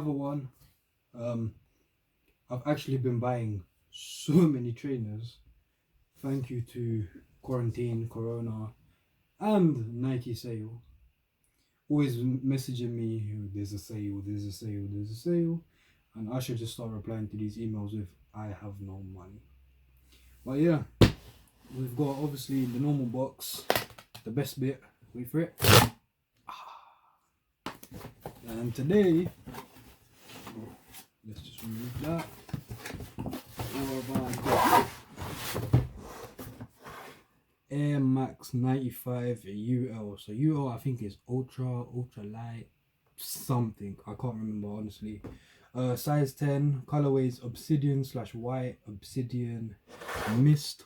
another one. I've actually been buying so many trainers. Thank you to quarantine, Corona, and Nike sale. Always messaging me, there's a sale, there's a sale, there's a sale. And I should just start replying to these emails with, I have no money. But yeah, we've got obviously the normal box, the best bit, wait for it. And today, let's just remove that. What have I got? Air Max 95 UL. So UL I think is ultra light something. I can't remember honestly. Size 10. Colorways obsidian / white, obsidian, mist.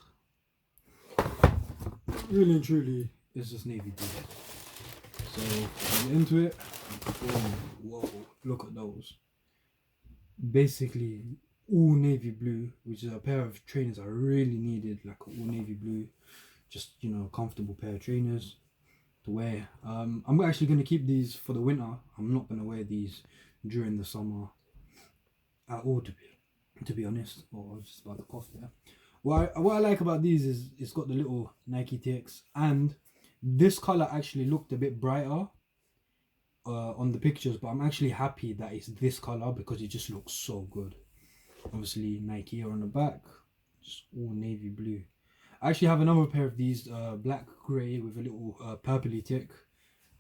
Really and truly, it's just navy blue. So get into it. Whoa, look at those. Basically all navy blue, which is a pair of trainers I really needed, like all navy blue. Just, you know, a comfortable pair of trainers to wear. I'm actually going to keep these for the winter. I'm not going to wear these during the summer at all, to be honest. Oh, I was just about to cough there. What I like about these is it's got the little Nike ticks, and this color actually looked a bit brighter on the pictures, but I'm actually happy that it's this color because it just looks so good. Obviously Nike on the back, just all navy blue. I actually have another pair of these black grey with a little purpley tick.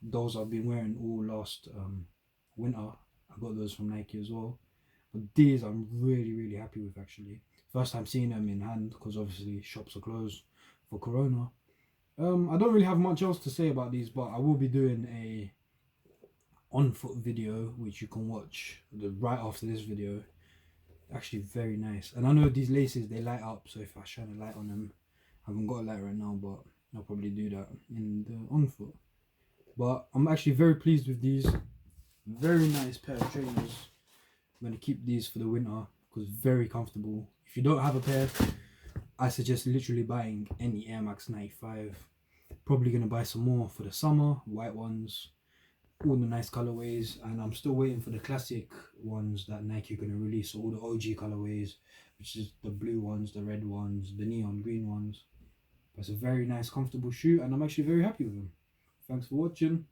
Those I've been wearing all last winter. I got those from Nike as well. But these I'm really happy with actually. First time seeing them in hand because obviously shops are closed for Corona. I don't really have much else to say about these, but I will be doing a on foot video which you can watch right after this video. Actually very nice. And I know these laces, they light up, so if I shine a light on them, I haven't got a light right now, but I'll probably do that in the on foot. But I'm actually very pleased with these. Very nice pair of trainers. I'm going to keep these for the winter because very comfortable. If you don't have a pair, I suggest literally buying any Air Max 95. Probably going to buy some more for the summer, white ones, all the nice colorways, and I'm still waiting for the classic ones that Nike are going to release, all the OG colorways, which is the blue ones, the red ones, the neon green ones. It's a very nice comfortable shoe and I'm actually very happy with them. Thanks for watching.